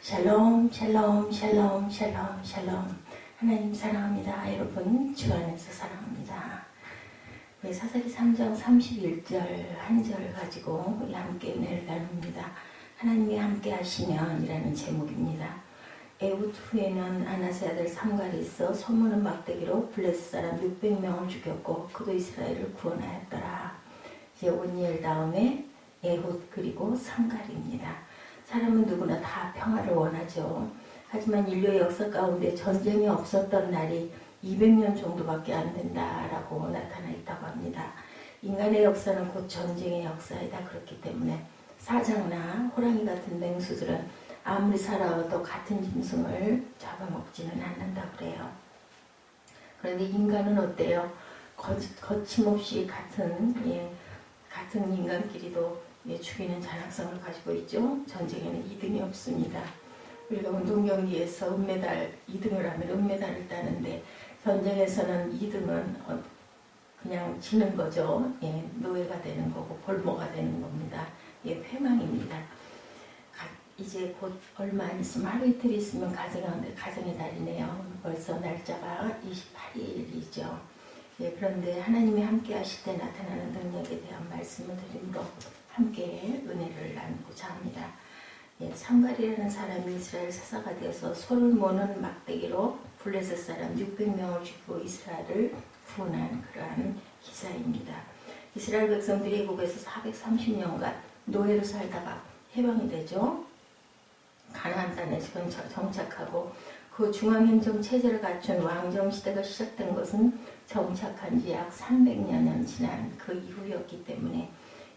샬롬 샬롬 샬롬 샬롬 샬롬. 하나님 사랑합니다. 여러분 주 안에서 사랑합니다. 사사기 3장 31절 한 절 가지고 우리 함께 은혜를 나눕니다. 하나님이 함께 하시면 이라는 제목입니다. 에훗 후에는 아나세 아들 삼갈이 있어 소문은 막대기로 블레셋 사람 600명을 죽였고 그도 이스라엘을 구원하였더라. 이제 온니엘 다음에 에훗 그리고 삼갈입니다. 사람은 누구나 다 평화를 원하죠. 하지만 인류의 역사 가운데 전쟁이 없었던 날이 200년 정도밖에 안 된다라고 나타나 있다고 합니다. 인간의 역사는 곧 전쟁의 역사이다. 그렇기 때문에 사자나 호랑이 같은 맹수들은 아무리 살아와도 같은 짐승을 잡아먹지는 않는다 그래요. 그런데 인간은 어때요? 거침없이 같은 인간끼리도 죽이는 잔악성을 가지고 있죠. 전쟁에는 2등이 없습니다. 우리가 운동 경기에서 은메달 2등을 하면 은메달을 따는데 전쟁에서는 2등은 그냥 지는 거죠. 노예가 되는 거고 볼모가 되는 겁니다. 패망입니다. 이제 곧 얼마 안 있으면 하루 이틀 있으면 가정의 달이네요. 벌써 날짜가 28일이죠. 그런데 하나님이 함께 하실 때 나타나는 능력에 대한 말씀을 드림으로 함께 은혜를 나누고자 합니다. 삼갈이라는 사람이 이스라엘 사사가 되어서 소를 모는 막대기로 블레셋 사람 600명을 죽이고 이스라엘을 구원한 그러한 기사입니다. 이스라엘 백성들이 애국에서 430년간 노예로 살다가 해방이 되죠. 가나안 땅에 정착하고 그 중앙행정 체제를 갖춘 왕정 시대가 시작된 것은 정착한 지 약 300년 지난 그 이후였기 때문에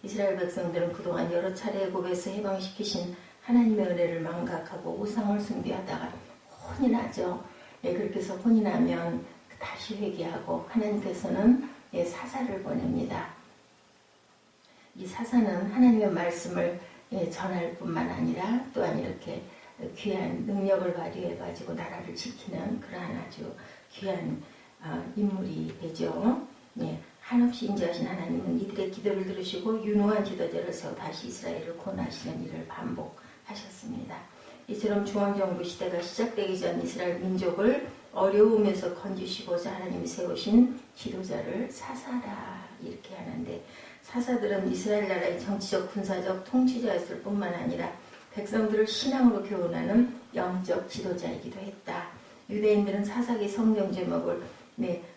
이스라엘 백성들은 그동안 여러 차례 애국에서 해방시키신 하나님의 은혜를 망각하고 우상을 숭배하다가 혼이 나죠. 그렇게 해서 혼이 나면 다시 회개하고 하나님께서는 사사를 보냅니다. 이 사사는 하나님의 말씀을 전할 뿐만 아니라 또한 이렇게 귀한 능력을 발휘해가지고 나라를 지키는 그러한 아주 귀한 인물이 되죠. 한없이 인자하신 하나님은 이들의 기도를 들으시고 유능한 지도자를 세워 다시 이스라엘을 구원하시는 일을 반복하셨습니다. 이처럼 중앙정부 시대가 시작되기 전 이스라엘 민족을 어려움에서 건지시고자 하나님이 세우신 지도자를 사사라 이렇게 하는데, 사사들은 이스라엘 나라의 정치적 군사적 통치자였을 뿐만 아니라 백성들을 신앙으로 교훈하는 영적 지도자이기도 했다. 유대인들은 사사기 성경 제목을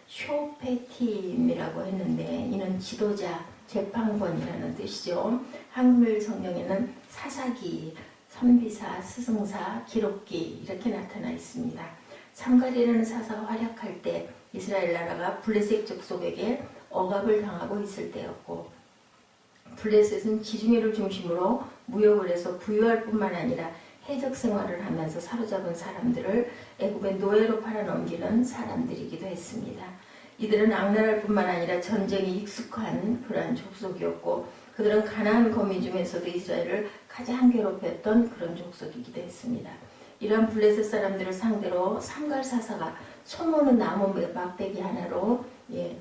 쇼페팀이라고 했는데 이는 지도자, 재판관이라는 뜻이죠. 한글 성경에는 사사기, 선비사, 스승사, 기록기 이렇게 나타나 있습니다. 삼갈이라는 사사가 활약할 때 이스라엘 나라가 블레셋 족속에게 억압을 당하고 있을 때였고, 블레셋은 지중해를 중심으로 무역을 해서 부유할 뿐만 아니라 해적 생활을 하면서 사로잡은 사람들을 애굽의 노예로 팔아넘기는 사람들이기도 했습니다. 이들은 악랄할 뿐만 아니라 전쟁에 익숙한 그러한 족속이었고, 그들은 가나안 거민 중에서도 이스라엘을 가장 괴롭혔던 그런 족속이기도 했습니다. 이러한 블레셋 사람들을 상대로 삼갈 사사가 소모는 나무 막대기 하나로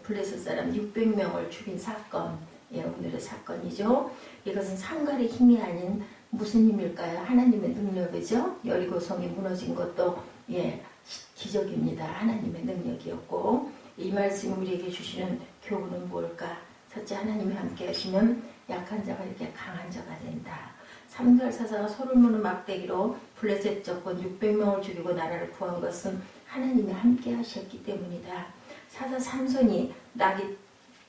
블레셋 사람 600명을 죽인 사건, 오늘의 사건이죠. 이것은 삼갈의 힘이 아닌 무슨 힘일까요? 하나님의 능력이죠. 여리고성이 무너진 것도 기적입니다. 하나님의 능력이었고, 이 말씀이 우리에게 주시는 교훈은 뭘까? 첫째, 하나님이 함께 하시면 약한 자가 이렇게 강한 자가 된다. 삼갈 사사가 소를 무는 막대기로 블레셋 적군 600명을 죽이고 나라를 구한 것은 하나님이 함께 하셨기 때문이다. 사사 삼손이 나귀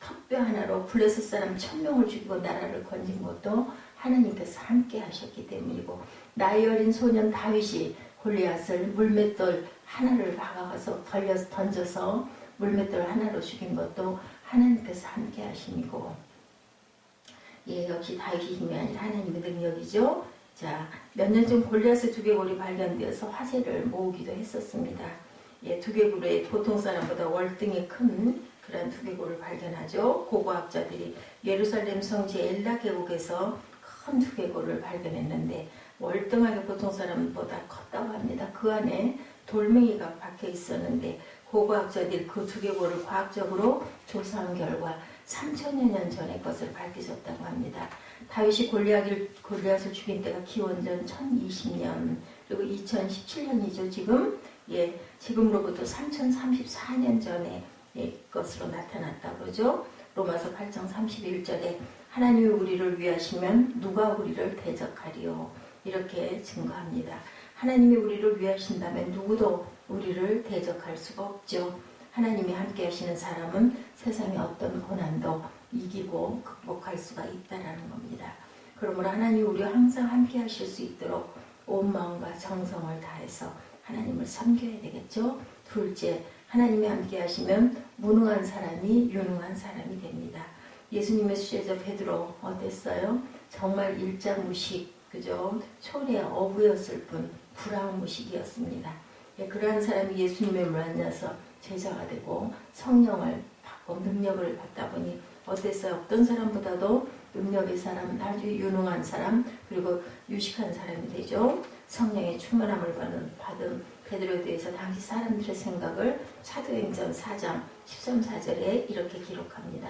턱뼈 하나로 블레셋 사람 1000명을 죽이고 나라를 건진 것도 하나님께서 함께 하셨기 때문이고, 나이 어린 소년 다윗이 골리앗을 물맷돌 하나를 박아서 던져서 물맷돌 하나로 죽인 것도 하나님께서 함께 하심이고, 역시 다윗의 힘이 아니라 하나님의 능력이죠. 자, 몇 년 전 골리앗의 두개골이 발견되어서 화제를 모으기도 했었습니다. 두개골에 보통 사람보다 월등히 큰 그런 두개골을 발견하죠. 고고학자들이 예루살렘 성지 엘라 계곡에서 큰 두개골을 발견했는데 월등하게 보통 사람보다 컸다고 합니다. 그 안에 돌멩이가 박혀 있었는데 고고학자들이 그 두개골을 과학적으로 조사한 결과 3000여 년 전의 것을 밝혀졌다고 합니다. 다윗이 골리앗을 죽인 때가 기원전 1020년 그리고 2017년이죠 지금. 예, 지금으로부터 3034년 전에 것으로 나타났다 그러죠. 로마서 8장 31절에 하나님이 우리를 위하시면 누가 우리를 대적하리요, 이렇게 증거합니다. 하나님이 우리를 위하신다면 누구도 우리를 대적할 수가 없죠. 하나님이 함께 하시는 사람은 세상의 어떤 고난도 이기고 극복할 수가 있다는 겁니다. 그러므로 하나님이 우리와 항상 함께 하실 수 있도록 온 마음과 정성을 다해서 하나님을 섬겨야 되겠죠. 둘째, 하나님이 함께 하시면 무능한 사람이 유능한 사람이 됩니다. 예수님의 수제자 베드로 어땠어요? 정말 일자무식, 그죠? 초래 어부였을 뿐 불황무식이었습니다. 예, 그러한 사람이 예수님을 만나서 제자가 되고 성령을 받고 능력을 받다 보니 어땠어요? 어떤 사람보다도 능력의 사람, 아주 유능한 사람, 그리고 유식한 사람이 되죠. 성령의 충만함을 받은 베드로에 대해서 당시 사람들의 생각을 사도행전 4장 13, 14절에 이렇게 기록합니다.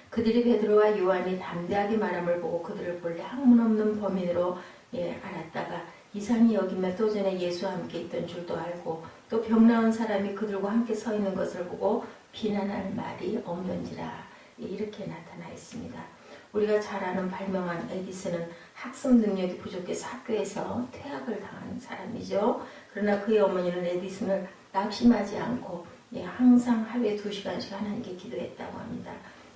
그들이 베드로와 요한이 담대하게 말함을 보고 그들을 본래 학문 없는 범인으로 알았다가 이상히 여기며 또 전에 예수와 함께 있던 줄도 알고 또 병 나은 사람이 그들과 함께 서 있는 것을 보고 비난할 말이 없는지라, 이렇게 나타나 있습니다. 우리가 잘 아는 발명한 에디슨은 학습 능력이 부족해서 학교에서 퇴학을 당한 사람이죠. 그러나 그의 어머니는 에디슨을 낙심하지 않고 항상 하루에 2시간씩 하나님께 기도했다고 합니다.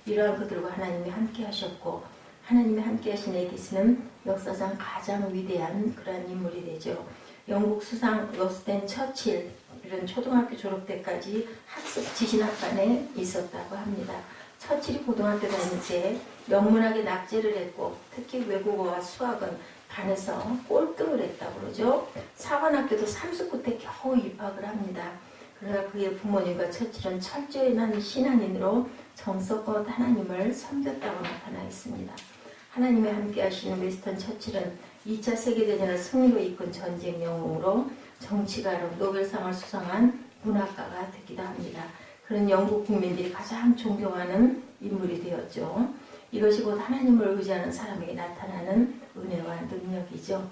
이러한 그들과 하나님이 함께 하셨고, 하나님이 함께 하신 에디슨은 역사상 가장 위대한 그런 인물이 되죠. 영국 수상 로스텐 처칠, 이런 초등학교 졸업 때까지 학습 지진학반에 있었다고 합니다. 처칠이 고등학교 다닐 때 영문학에 낙제를 했고 특히 외국어와 수학은 반에서 꼴등을 했다고 그러죠. 사관학교도 39대 겨우 입학을 합니다. 그러나 그의 부모님과 처칠은 철저히 난 신앙인으로 정성껏 하나님을 섬겼다고 나타나 있습니다. 하나님이 함께 하시는 웨스턴 처칠은 2차 세계대전을 승리로 이끈 전쟁 영웅으로 정치가로 노벨상을 수상한 문학가가 되기도 합니다. 그런 영국 국민들이 가장 존경하는 인물이 되었죠. 이것이 곧 하나님을 의지하는 사람에게 나타나는 은혜와 능력이죠.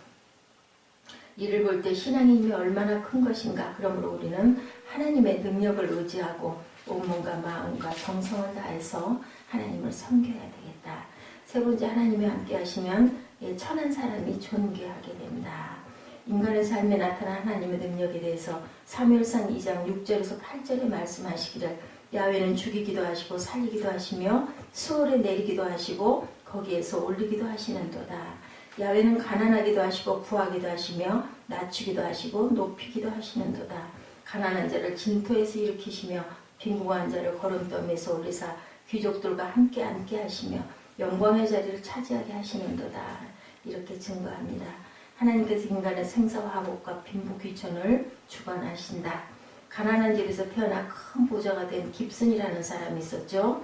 이를 볼 때 신앙의 힘이 얼마나 큰 것인가. 그러므로 우리는 하나님의 능력을 의지하고 온몸과 마음과 정성을 다해서 하나님을 섬겨야 되겠다. 세 번째, 하나님이 함께 하시면 천한 사람이 존귀하게 된다. 인간의 삶에 나타난 하나님의 능력에 대해서 사무엘상 2장 6절에서 8절에 말씀하시기를 야훼는 죽이기도 하시고 살리기도 하시며 수월에 내리기도 하시고 거기에서 올리기도 하시는도다. 야훼는 가난하기도 하시고 부하기도 하시며 낮추기도 하시고 높이기도 하시는도다. 가난한 자를 진토에서 일으키시며 빈궁한 자를 거름더미에서 올리사 귀족들과 함께 앉게 하시며 영광의 자리를 차지하게 하시는도다. 이렇게 증거합니다. 하나님께서 인간의 생사와 화복과 빈부귀천을 주관하신다. 가난한 집에서 태어나 큰 부자가 된 깁슨이라는 사람이 있었죠.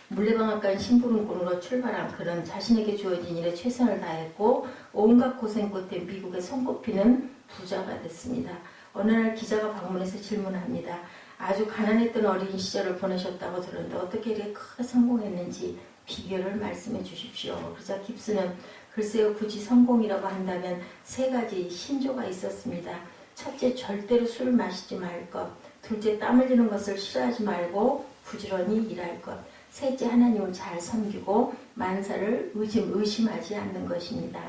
물레방앗간 심부름꾼으로 출발한 그는 자신에게 주어진 일에 최선을 다했고 온갖 고생 끝에 미국에 손꼽히는 부자가 됐습니다. 어느 날 기자가 방문해서 질문합니다. 아주 가난했던 어린 시절을 보내셨다고 들었는데 어떻게 이렇게 크게 성공했는지 비결을 말씀해 주십시오. 그러자 깁슨은 글쎄요, 굳이 성공이라고 한다면 3가지 신조가 있었습니다. 첫째, 절대로 술을 마시지 말 것. 둘째, 땀 흘리는 것을 싫어하지 말고 부지런히 일할 것. 셋째, 하나님을 잘 섬기고 만사를 의심하지 않는 것입니다.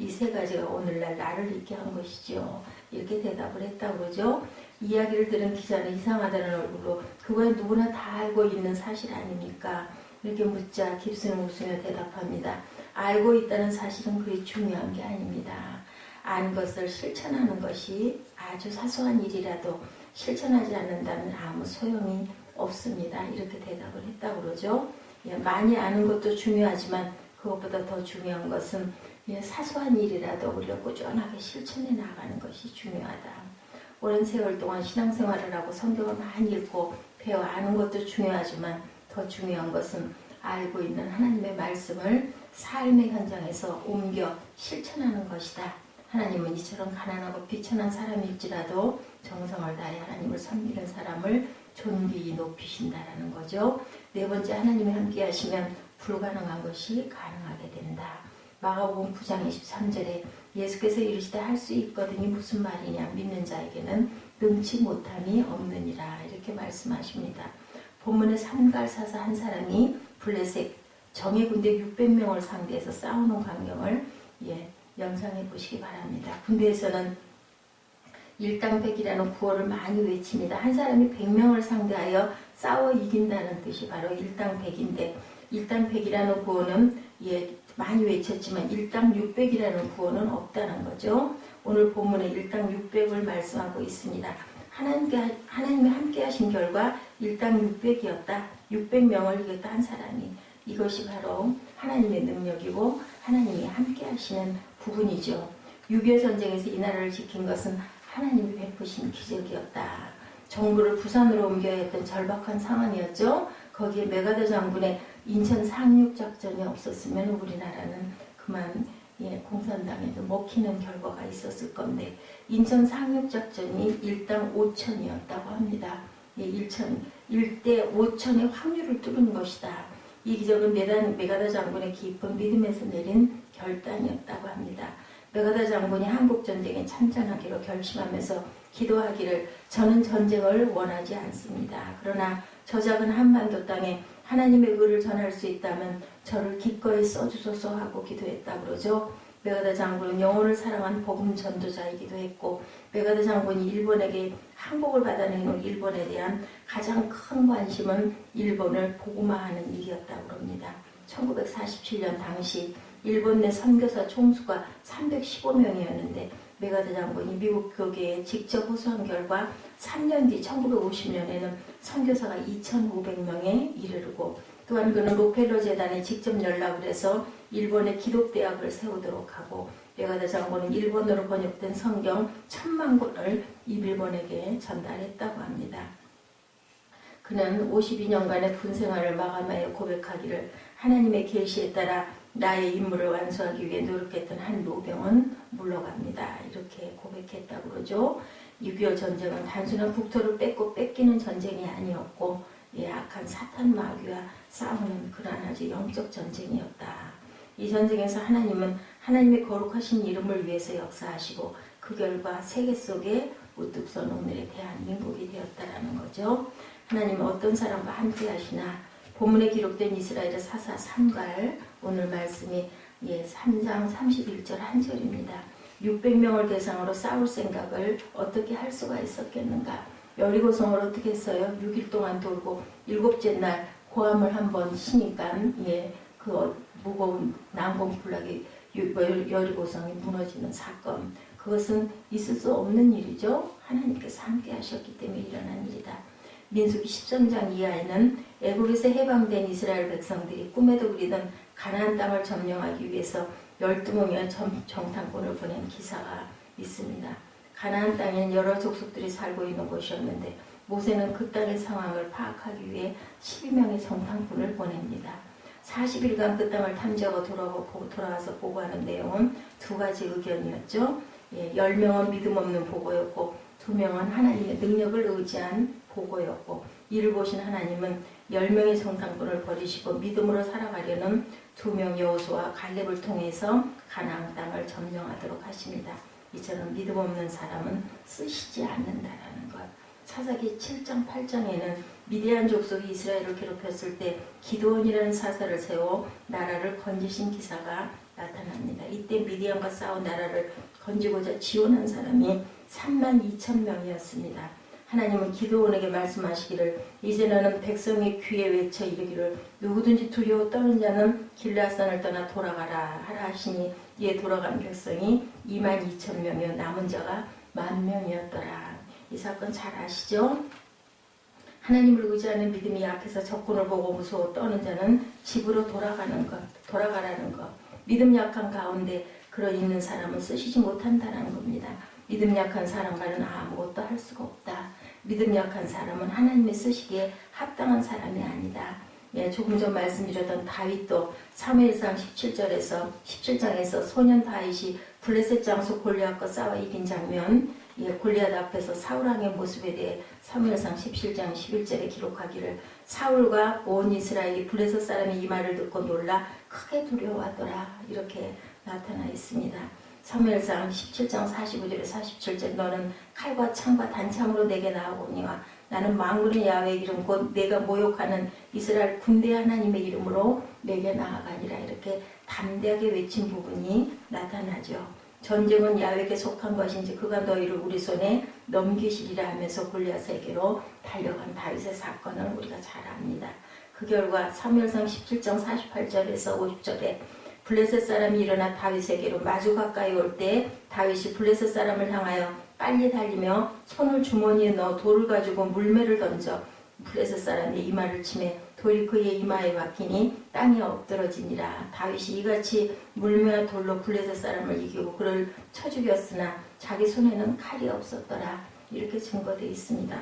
이 3가지가 오늘날 나를 있게 한 것이죠. 이렇게 대답을 했다고 그러죠. 이야기를 들은 기자는 이상하다는 얼굴로 그건 누구나 다 알고 있는 사실 아닙니까? 이렇게 묻자 깁슨은 웃으며 대답합니다. 알고 있다는 사실은 그리 중요한 게 아닙니다. 안 것을 실천하는 것이 아주 사소한 일이라도 실천하지 않는다면 아무 소용이 없습니다. 이렇게 대답을 했다고 그러죠. 많이 아는 것도 중요하지만 그것보다 더 중요한 것은 사소한 일이라도 우리가 꾸준하게 실천해 나가는 것이 중요하다. 오랜 세월 동안 신앙생활을 하고 성경을 많이 읽고 배워 아는 것도 중요하지만 더 중요한 것은 알고 있는 하나님의 말씀을 삶의 현장에서 옮겨 실천하는 것이다. 하나님은 이처럼 가난하고 비천한 사람일지라도 정성을 다해 하나님을 섬기는 사람을 존귀히 높이신다라는 거죠. 4번째, 하나님이 함께 하시면 불가능한 것이 가능하게 된다. 마가복음 9장 23절에 예수께서 이르시되 할 수 있거든이 무슨 말이냐 믿는 자에게는 능치 못함이 없느니라 이렇게 말씀하십니다. 본문의 삼갈사사 한 사람이 블레셋 정예 군대 600명을 상대해서 싸우는 광경을 연상해 보시기 바랍니다. 군대에서는 일당백이라는 구호를 많이 외칩니다. 한 사람이 100명을 상대하여 싸워 이긴다는 뜻이 바로 일당백인데 일당백이라는 구호는 많이 외쳤지만 일당 600이라는 구호는 없다는 거죠. 오늘 본문에 일당 600을 말씀하고 있습니다. 하나님이 함께 하신 결과 일당 600이었다. 600명을 이겼다 한 사람이. 이것이 바로 하나님의 능력이고 하나님이 함께 하시는 부분이죠. 6.25 전쟁에서 이 나라를 지킨 것은 하나님이 베푸신 기적이었다. 정부를 부산으로 옮겨야 했던 절박한 상황이었죠. 거기에 메가더 장군의 인천 상륙작전이 없었으면 우리나라는 그만 공산당에도 먹히는 결과가 있었을 건데 인천 상륙작전이 일당 5천이었다고 합니다. 1대 5천의 확률을 뚫은 것이다. 이 기적은 메가더 장군의 깊은 믿음에서 내린 결단이었다고 합니다. 메가더 장군이 한국전쟁에 참전하기로 결심하면서 기도하기를 저는 전쟁을 원하지 않습니다. 그러나 저 작은 한반도 땅에 하나님의 의를 전할 수 있다면 저를 기꺼이 써주소서 하고 기도했다고 그러죠. 메가더 장군은 영혼을 사랑한 복음 전도자이기도 했고 메가더 장군이 일본에게 항복을 받아내는 일본에 대한 가장 큰 관심은 일본을 복음화하는 일이었다고 합니다. 1947년 당시 일본 내 선교사 총수가 315명이었는데 메가더 장군이 미국 교계에 직접 호소한 결과 3년 뒤 1950년에는 선교사가 2,500명에 이르르고 또한 그는 록펠러 재단에 직접 연락을 해서 일본의 기독대학을 세우도록 하고 메가더 장군은 일본어로 번역된 성경 1000만 권을 일본에게 전달했다고 합니다. 그는 52년간의 군생활을 마감하여 고백하기를 하나님의 계시에 따라 나의 임무를 완수하기 위해 노력했던 한 노병은 물러갑니다. 이렇게 고백했다고 그러죠. 6.25 전쟁은 단순한 국토를 뺏기는 전쟁이 아니었고 악한 사탄 마귀와 싸우는 그런 아주 영적 전쟁이었다. 이 전쟁에서 하나님은 하나님의 거룩하신 이름을 위해서 역사하시고 그 결과 세계 속에 우뚝 선 오늘의 대한민국이 되었다라는 거죠. 하나님은 어떤 사람과 함께 하시나 본문에 기록된 이스라엘의 사사 삼갈 오늘 말씀이 3장 31절 한 절입니다. 600명을 대상으로 싸울 생각을 어떻게 할 수가 있었겠는가. 여리고성을 어떻게 했어요? 6일 동안 돌고 7째 날 고함을 한번 치니까 그 무거운 난공불락이 여리고성이 무너지는 사건. 그것은 있을 수 없는 일이죠. 하나님께서 함께 하셨기 때문에 일어난 일이다. 민수기 13장 이하에는 애국에서 해방된 이스라엘 백성들이 꿈에도 그리던 가나안 땅을 점령하기 위해서 12명의 정탐꾼을 보낸 기사가 있습니다. 가나안 땅에는 여러 족속들이 살고 있는 곳이었는데 모세는 그 땅의 상황을 파악하기 위해 12명의 정탐꾼을 보냅니다. 40일간 그 땅을 탐지하고 돌아와서 보고하는 내용은 두 가지 의견이었죠. 10명은 믿음 없는 보고였고 2명은 하나님의 능력을 의지한 보고였고 이를 보신 하나님은 10명의 정탐꾼을 버리시고 믿음으로 살아가려는 2명 여호수아와 갈렙을 통해서 가나안 땅을 점령하도록 하십니다. 이처럼 믿음 없는 사람은 쓰시지 않는다라는 것. 사사기 7장 8장에는 미디안 족속이 이스라엘을 괴롭혔을 때 기드온이라는 사사를 세워 나라를 건지신 기사가 나타납니다. 이때 미디안과 싸운 나라를 건지고자 지원한 사람이 32,000명이었습니다. 하나님은 기드온에게 말씀하시기를 이제 너는 백성의 귀에 외쳐 이르기를 누구든지 두려워 떠는 자는 길라산을 떠나 돌아가라 하라 하시니 이에 돌아간 백성이 22,000명이요 남은 자가 10,000명이었더라. 이 사건 잘 아시죠? 하나님을 의지하는 믿음이 약해서 적군을 보고 무서워 떠는 자는 집으로 돌아가라는 것. 믿음 약한 가운데 그런 있는 사람은 쓰시지 못한다는 겁니다. 믿음 약한 사람과는 아무것도 할 수가 없다. 믿음 약한 사람은 하나님의 쓰시기에 합당한 사람이 아니다. 조금 전 말씀드렸던 다윗도 사무엘상 17장에서 소년 다윗이 블레셋 장수 골리앗과 싸워 이긴 장면, 골리앗 앞에서 사울 왕의 모습에 대해 사무엘상 17장 11절에 기록하기를 사울과 온 이스라엘이 블레셋 사람의 이 말을 듣고 놀라 크게 두려워하더라. 이렇게 나타나 있습니다. 사무엘상 17장 45절에 47절 너는 칼과 창과 단창으로 내게 나아오니와 나는 만군의 야훼 이름 곧 내가 모욕하는 이스라엘 군대 하나님의 이름으로 내게 나아가니라. 이렇게 담대하게 외친 부분이 나타나죠. 전쟁은 야훼에게 속한 것인지 그가 너희를 우리 손에 넘기시리라 하면서 골리앗에게로 달려간 다윗의 사건을 우리가 잘 압니다. 그 결과 사무엘상 17장 48절에서 50절에 블레셋 사람이 일어나 다윗에게로 마주 가까이 올 때 다윗이 블레셋 사람을 향하여 빨리 달리며 손을 주머니에 넣어 돌을 가지고 물매를 던져 블레셋 사람의 이마를 치매 돌이 그의 이마에 박히니 땅에 엎드러지니라. 다윗이 이같이 물매와 돌로 블레셋 사람을 이기고 그를 쳐 죽였으나 자기 손에는 칼이 없었더라. 이렇게 증거되어 있습니다.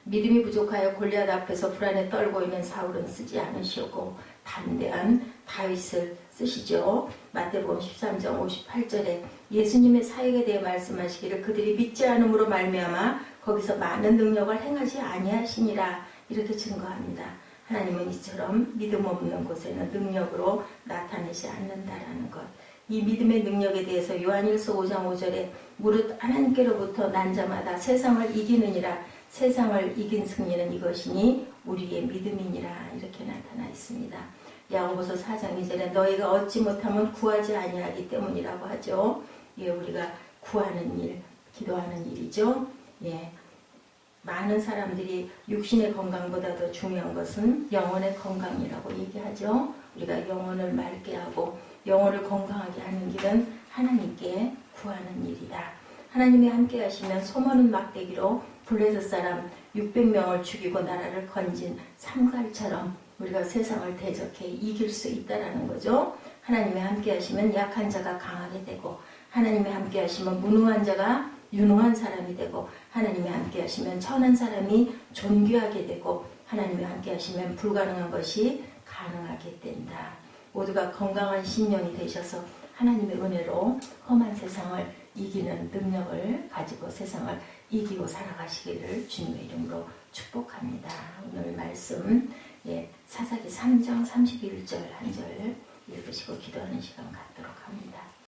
믿음이 부족하여 골리앗 앞에서 불안에 떨고 있는 사울은 쓰지 않으시고 담대한 다윗을 쓰시죠. 마태복음 13장 58절에 예수님의 사역에 대해 말씀하시기를 그들이 믿지 않음으로 말미암아 거기서 많은 능력을 행하지 아니하시니라. 이렇게 증거합니다. 하나님은 이처럼 믿음 없는 곳에는 능력으로 나타내지 않는다라는 것. 이 믿음의 능력에 대해서 요한일서 5장 5절에 무릇 하나님께로부터 난 자마다 세상을 이기느니라. 세상을 이긴 승리는 이것이니 우리의 믿음이니라. 이렇게 나타나 있습니다. 야고보서 4장 2절에 너희가 얻지 못하면 구하지 아니하기 때문이라고 하죠. 예, 우리가 구하는 일, 기도하는 일이죠. 예, 많은 사람들이 육신의 건강보다 더 중요한 것은 영혼의 건강이라고 얘기하죠. 우리가 영혼을 맑게 하고 영혼을 건강하게 하는 길은 하나님께 구하는 일이다. 하나님이 함께 하시면 소모는 막대기로 블레셋 사람 600명을 죽이고 나라를 건진 삼갈처럼 우리가 세상을 대적해 이길 수 있다라는 거죠. 하나님이 함께 하시면 약한 자가 강하게 되고 하나님이 함께 하시면 무능한 자가 유능한 사람이 되고 하나님이 함께 하시면 천한 사람이 존귀하게 되고 하나님이 함께 하시면 불가능한 것이 가능하게 된다. 모두가 건강한 신령이 되셔서 하나님의 은혜로 험한 세상을 이기는 능력을 가지고 세상을 이기고 살아가시기를 주님의 이름으로 축복합니다. 오늘 말씀 사사기 3장 31절 한 절 읽으시고 기도하는 시간 갖도록 합니다.